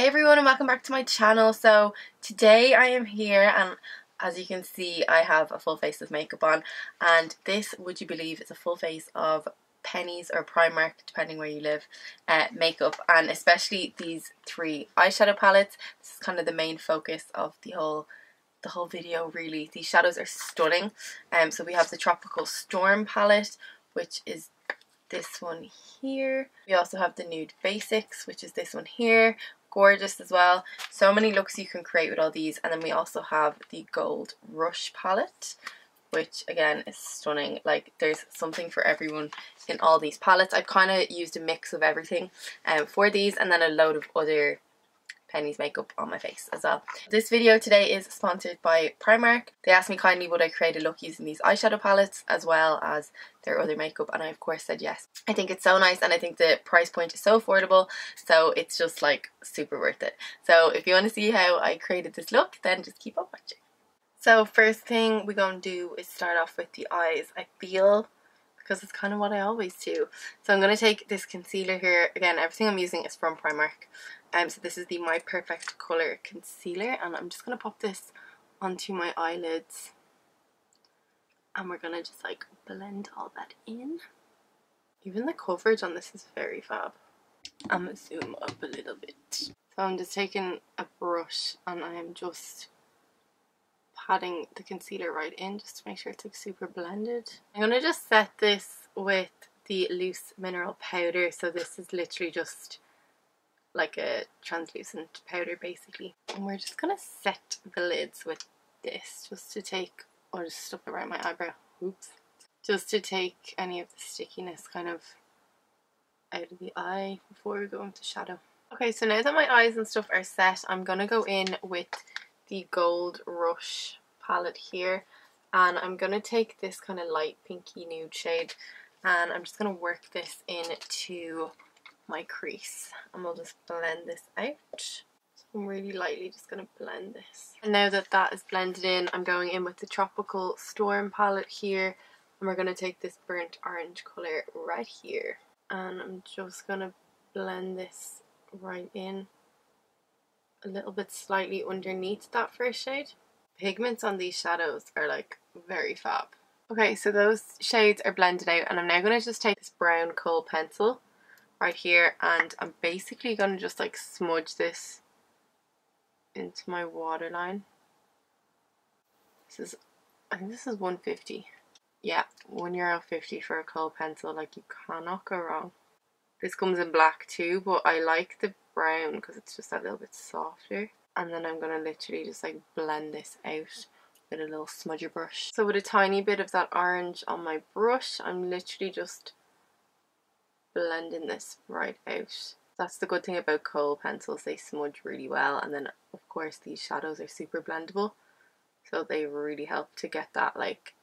Hey everyone, and welcome back to my channel. So today I am here, and as you can see I have a full face of makeup on, and this, would you believe, is a full face of Pennies or Primark, depending where you live, makeup, and especially these three eyeshadow palettes. This is kind of the main focus of the whole video really. These shadows are stunning. So we have the Tropical Storm palette, which is this one here. We also have the Nude Basics, which is this one here. Gorgeous as well. So many looks you can create with all these. And then we also have the Gold Rush palette, which again is stunning. Like, there's something for everyone in all these palettes. I've kind of used a mix of everything for these, and then a load of other Pennies makeup on my face as well. This video today is sponsored by Primark. They asked me kindly would I create a look using these eyeshadow palettes as well as their other makeup, and I of course said yes. I think it's so nice, and I think the price point is so affordable, so it's just like super worth it. So if you want to see how I created this look, then just keep on watching. So first thing we're going to do is start off with the eyes, I feel, because it's kind of what I always do. So I'm going to take this concealer here. Again, everything I'm using is from Primark. So this is the My Perfect Colour Concealer, and I'm just going to pop this onto my eyelids, and we're going to just like blend all that in. Even the coverage on this is very fab. I'm going to zoom up a little bit. So I'm just taking a brush and I am just patting the concealer right in just to make sure it's like super blended. I'm going to just set this with the loose mineral powder. So this is literally just like a translucent powder basically, and we're just gonna set the lids with this just to take, or just stuck it around my eyebrow, oops, just to take any of the stickiness kind of out of the eye before we go into shadow. Okay, so now that my eyes and stuff are set, I'm gonna go in with the Gold Rush palette here, and I'm gonna take this kind of light pinky nude shade, and I'm just gonna work this into my crease, and we'll just blend this out. So I'm really lightly just going to blend this. And now that that is blended in, I'm going in with the Tropical Storm palette here, and we're going to take this burnt orange colour right here, and I'm just going to blend this right in a little bit slightly underneath that first shade. Pigments on these shadows are like very fab. Okay, so those shades are blended out, and I'm now going to just take this brown kohl pencil right here, and I'm basically going to just like smudge this into my waterline. This is, I think this is £1.50. Yeah, €1.50 for a kohl pencil. Like, you cannot go wrong. This comes in black too, but I like the brown because it's just that little bit softer. And then I'm going to literally just like blend this out with a little smudger brush. So with a tiny bit of that orange on my brush, I'm literally just blending this right out. That's the good thing about kohl pencils, they smudge really well, and then of course these shadows are super blendable, so they really help to get that like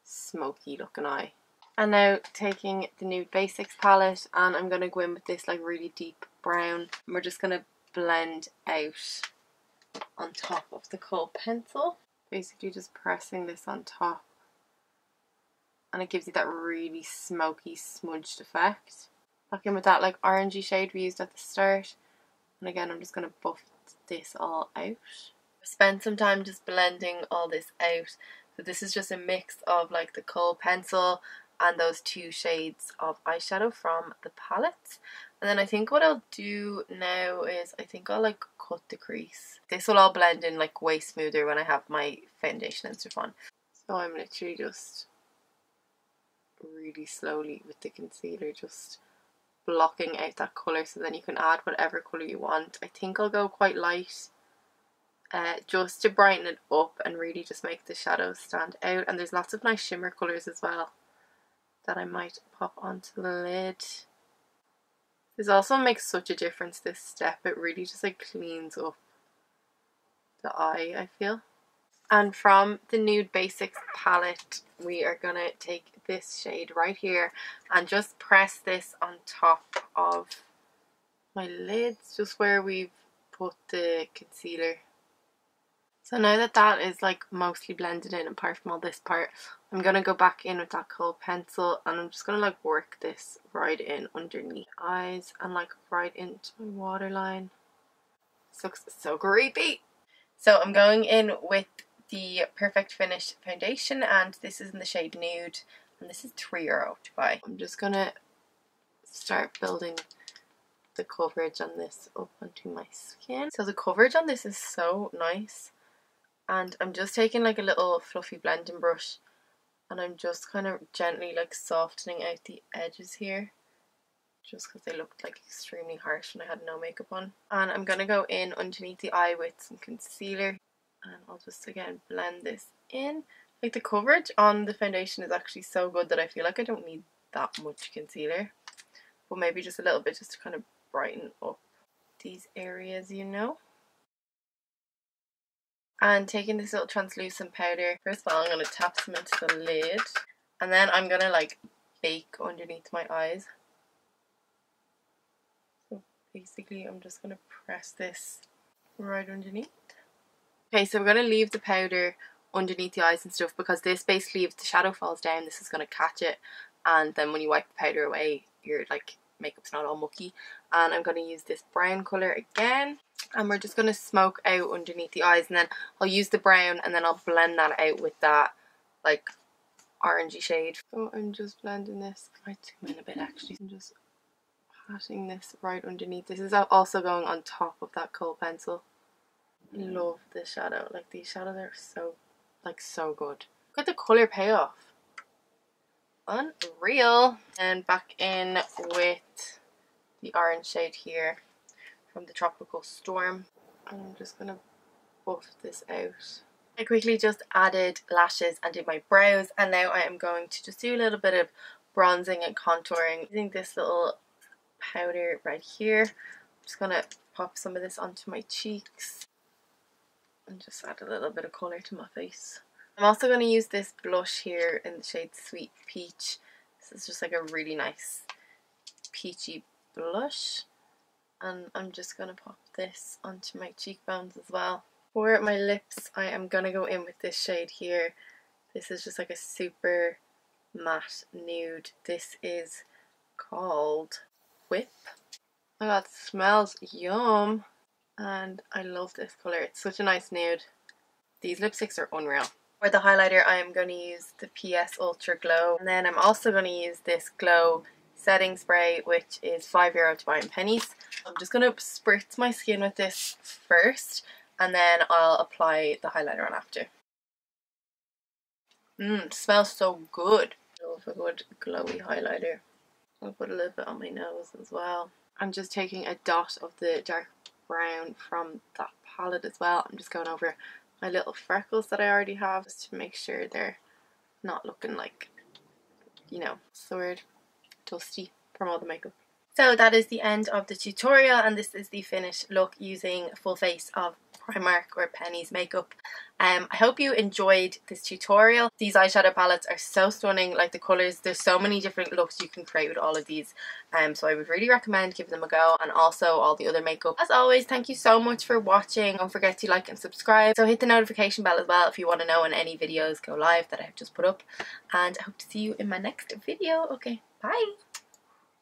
smoky looking eye. And now taking the Nude Basics palette, and I'm going to go in with this like really deep brown, and we're just going to blend out on top of the kohl pencil, basically just pressing this on top, and it gives you that really smoky smudged effect. Back in with that like orangey shade we used at the start, and again I'm just going to buff this all out. I spent some time just blending all this out, so this is just a mix of like the kohl pencil and those two shades of eyeshadow from the palette. And then I think what I'll do now is I think I'll like cut the crease. This will all blend in like way smoother when I have my foundation and stuff on. So I'm literally just really slowly with the concealer just blocking out that colour, so then you can add whatever colour you want. I think I'll go quite light just to brighten it up and really just make the shadows stand out. And there's lots of nice shimmer colours as well that I might pop onto the lid. This also makes such a difference, this step. It really just like cleans up the eye, I feel. And from the Nude Basics palette, we are going to take this shade right here and just press this on top of my lids, just where we've put the concealer. So now that that is like mostly blended in, apart from all this part, I'm going to go back in with that kohl pencil, and I'm just going to like work this right in underneath eyes and like right into my waterline. This looks so creepy. So I'm going in with the Perfect Finish foundation, and this is in the shade Nude, and this is €3 to buy. I'm just gonna start building the coverage on this up onto my skin. So the coverage on this is so nice, and I'm just taking like a little fluffy blending brush and I'm just kind of gently like softening out the edges here, just because they looked like extremely harsh when I had no makeup on. And I'm gonna go in underneath the eye with some concealer, and I'll just again blend this in. Like the coverage on the foundation is actually so good that I feel like I don't need that much concealer, but maybe just a little bit just to kind of brighten up these areas, you know. And taking this little translucent powder, first of all I'm going to tap some into the lid, and then I'm going to like bake underneath my eyes. So basically I'm just going to press this right underneath. Okay, so we're going to leave the powder underneath the eyes and stuff, because this basically, if the shadow falls down, this is going to catch it, and then when you wipe the powder away, your like makeup's not all mucky. And I'm going to use this brown colour again, and we're just going to smoke out underneath the eyes, and then I'll use the brown and then I'll blend that out with that like orangey shade. So I'm just blending this. I might zoom in a bit actually. I'm just patting this right underneath. This is also going on top of that kohl pencil. I love this shadow. Like these shadows are so good. Look at the colour payoff. Unreal. And back in with the orange shade here from the Tropical Storm, and I'm just gonna buff this out. I quickly just added lashes and did my brows, and now I am going to just do a little bit of bronzing and contouring using this little powder right here. I'm just gonna pop some of this onto my cheeks and just add a little bit of colour to my face. I'm also going to use this blush here in the shade Sweet Peach. This is just like a really nice peachy blush, and I'm just going to pop this onto my cheekbones as well. For my lips, I am going to go in with this shade here. This is just like a super matte nude. This is called Whip. Oh my god, it smells yum, and I love this colour. It's such a nice nude. These lipsticks are unreal. For the highlighter, I am going to use the PS Ultra Glow, and then I'm also going to use this Glow setting spray, which is €5 to buy in pennies. I'm just going to spritz my skin with this first, and then I'll apply the highlighter on after. It smells so good. I love a good glowy highlighter. I'll put a little bit on my nose as well. I'm just taking a dot of the dark brown from that palette as well. I'm just going over my little freckles that I already have, just to make sure they're not looking like, you know, sword dusty from all the makeup. So that is the end of the tutorial, and this is the finished look using a full face of Primark or Penny's makeup. I hope you enjoyed this tutorial. These eyeshadow palettes are so stunning, like the colours, there's so many different looks you can create with all of these, so I would really recommend giving them a go, and also all the other makeup. As always, thank you so much for watching. Don't forget to like and subscribe, so hit the notification bell as well if you want to know when any videos go live that I have just put up, and I hope to see you in my next video. Okay, bye!